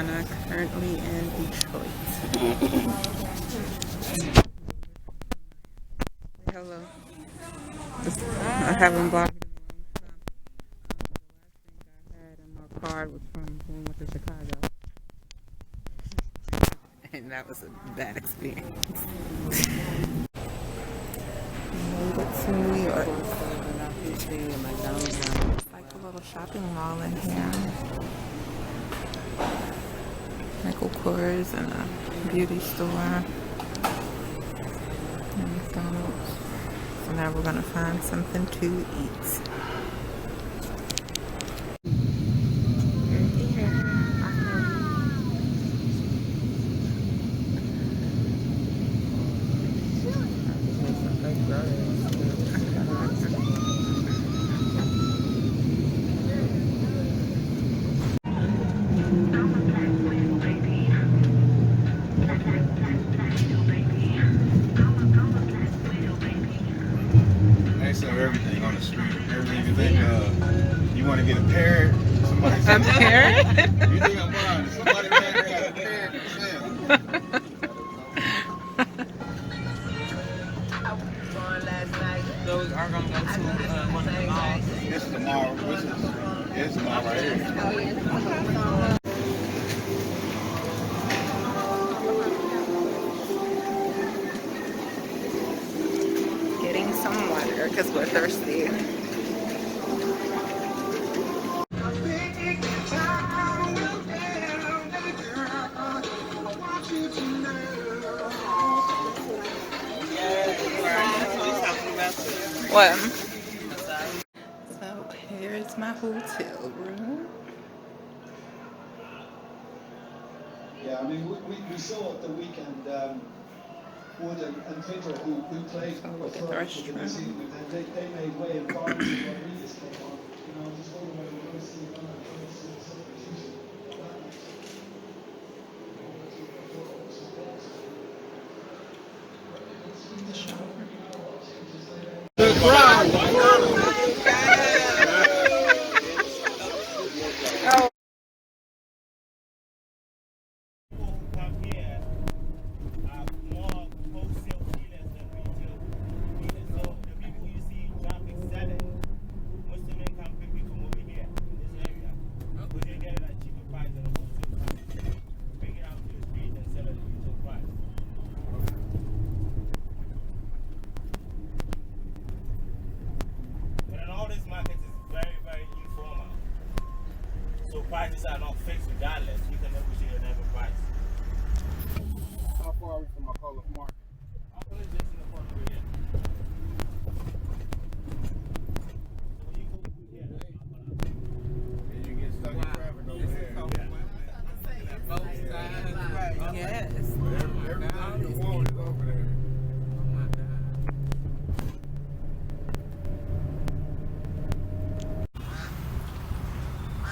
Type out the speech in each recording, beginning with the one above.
Ghana, currently in Detroit. Hello. I haven't bought it in a long time. The last thing I had in my card was from when we went to Chicago. And that was a bad experience. Made it to New York. It's like a little shopping mall in here. Michael Kors and a beauty store. And McDonald's. So now we're gonna find something to eat. Everything on the street, everything you think you want to get a parrot, somebody said, A parrot? You think I'm blind? Somebody got a parrot for sale. Those are gonna go to one of the malls. This is the mall. It's the mall right here. Oh, yeah. Some water because we're thirsty. What? So here's my hotel room. Yeah, I mean, we saw at the weekend Wood and Fitter who played for France in the season, and they made way in Barnes and Rodriguez came on. You know, just all the way to see The ground. Prices are not fixed regardless. You can negotiate on every price. How far are we from my call of mark? I'll put it just in the front of here. So you go through here. And you get stuck in traffic over there. Both sides. Yes. Everything you want is over there.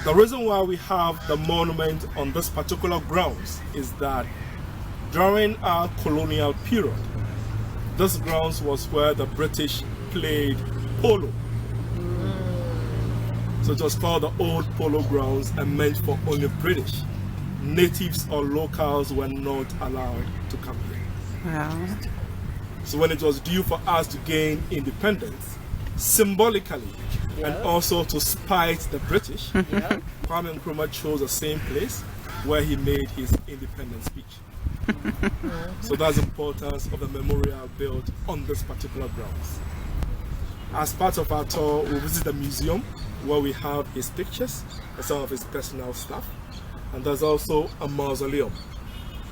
The reason why we have the monument on this particular grounds is that during our colonial period, this grounds was where the British played polo. So it was called the Old Polo Grounds and meant for only British. Natives or locals were not allowed to come here. Wow. So when it was due for us to gain independence, symbolically, and also to spite the British, Kwame Nkrumah chose the same place where he made his independence speech. So that's the importance of the memorial built on this particular grounds. As part of our tour, we'll visit the museum where we have his pictures and some of his personal stuff. And there's also a mausoleum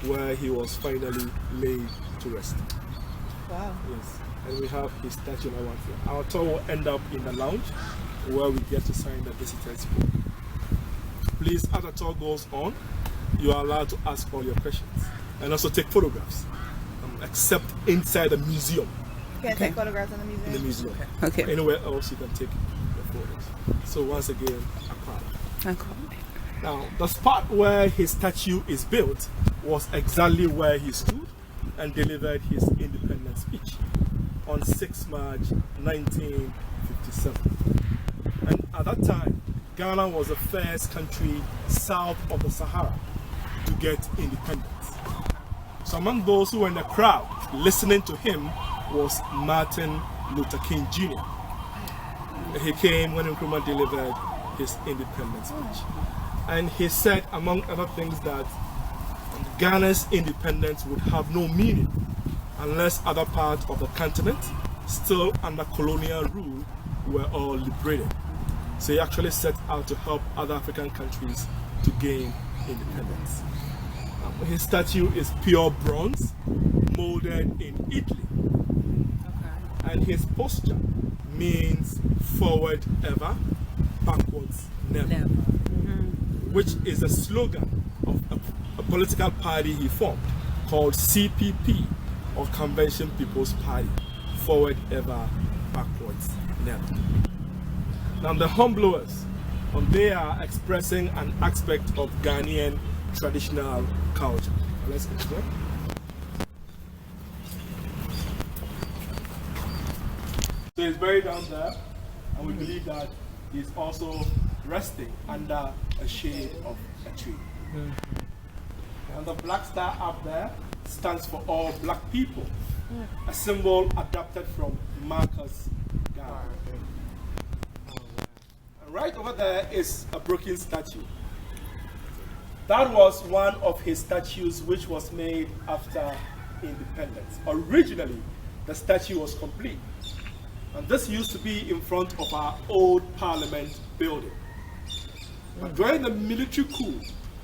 where he was finally laid to rest. Wow. Yes. And we have his statue now. Our tour will end up in the lounge where we get to sign the visitors book. Please, as the tour goes on, you are allowed to ask all your questions and also take photographs, except inside the museum. You can't take photographs in the museum? In the museum. Okay. Anywhere else you can take the photos. So once again, Kwame. Now, the spot where his statue is built was exactly where he stood and delivered his independence speech on 6 March 1957. And at that time, Ghana was the first country south of the Sahara to get independence. So among those who were in the crowd listening to him was Martin Luther King Jr. He came when Nkrumah delivered his independence speech. And he said, among other things, that Ghana's independence would have no meaning unless other parts of the continent, still under colonial rule, were all liberated. So he actually set out to help other African countries to gain independence. His statue is pure bronze, molded in Italy. And his posture means forward ever, backwards never. Which is a slogan of a political party he formed called CPP, or Convention People's Party. Forward ever, backwards never. Now the humblers, they are expressing an aspect of Ghanaian traditional culture. Let's explain. So he's buried down there, and we believe that he's also resting under a shade of a tree. And the black star up there stands for all black people, a symbol adapted from Marcus Garvey. And right over there is a broken statue. That was one of his statues which was made after independence. Originally, the statue was complete. And this used to be in front of our old parliament building. But during the military coup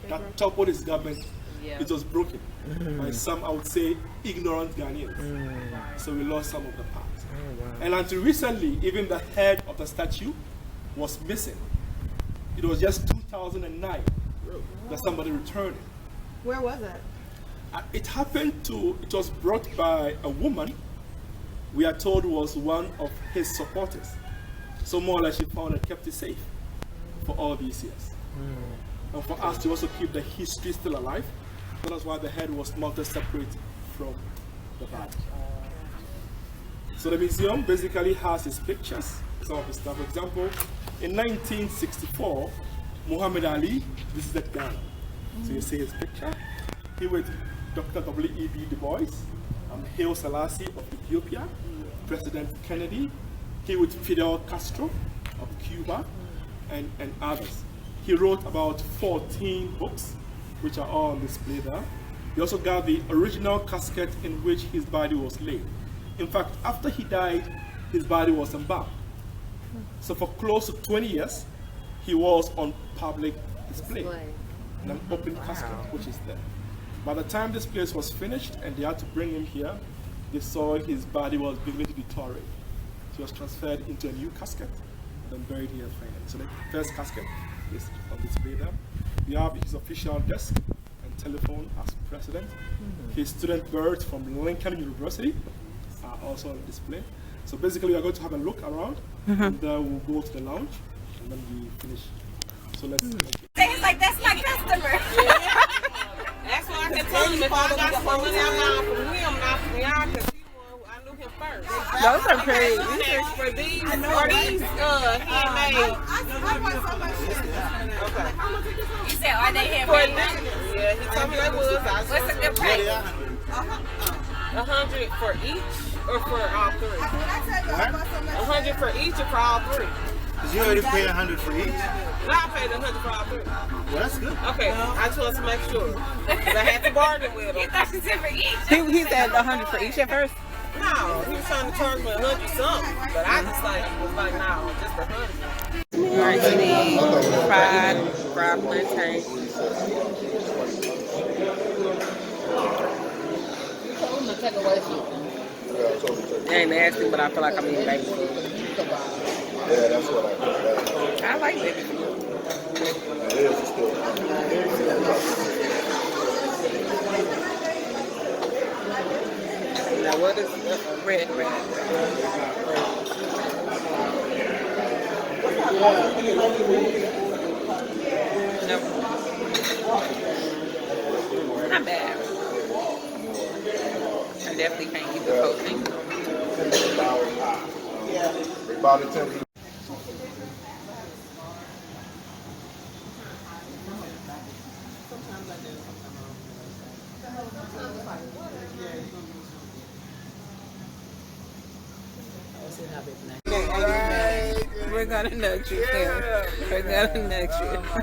that toppled his government, it was broken by some, I would say, ignorant Ghanaians. So we lost some of the parts. And until recently, even the head of the statue was missing. It was just 2009 that somebody returned it. Where was it? It was brought by a woman we are told was one of his supporters. So more or less she found and kept it safe for all these years. And for us to also keep the history still alive, that's why the head was melted separate from the body. So the museum basically has his pictures, some of his stuff. For example, in 1964, Muhammad Ali visited Ghana. So you see his picture. He with Dr. W.E.B. Du Bois, Haile Selassie of Ethiopia, President Kennedy, he with Fidel Castro of Cuba, and others. He wrote about 14 books, which are all on display there. He also got the original casket in which his body was laid. In fact, after he died, his body was embalmed. So for close to 20 years, he was on public display in an open casket, which is there. By the time this place was finished and they had to bring him here, they saw his body was beginning to deteriorate. He was transferred into a new casket and then buried here finally. So the first casket is on display there. We have his official desk and telephone as president. His student birds from Lincoln University are also on display. So basically we are going to have a look around and then we'll go to the lounge and then we finish. So let's It's like, that's my customer. That's why I can tell him if I got some money I'm from him, not from y'all, because I knew him first. Those are pretty. For these, are these handmade? I want so much shit. Okay. You said, are they For handmade? these, yeah, he told me they was. What's a good price? 100 for each, or for all three? When I tell you I bought so much 100 for each, or for all three? You already paid 100 for each. No, I paid 100 for all three. Well, that's good. Okay, I just want to make sure. 'Cause I had to bargain with You him. thought you said for each? He said 100 for each at first. No, he was trying to charge me 100 something, but I just was like, no, just 100. Martini, fried plantain. It ain't nasty, but I feel like I'm eating baby food. Yeah, that's what I think. I like baby food. It is still. Now what is red? Nope. Not bad. I definitely can't eat the whole thing. About it 10. Sometimes I do. We're gonna nudge you here. We're gonna nudge you.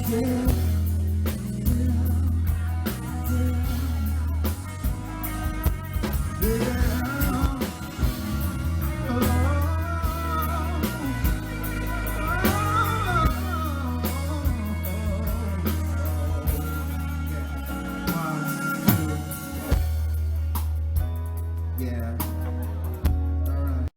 you.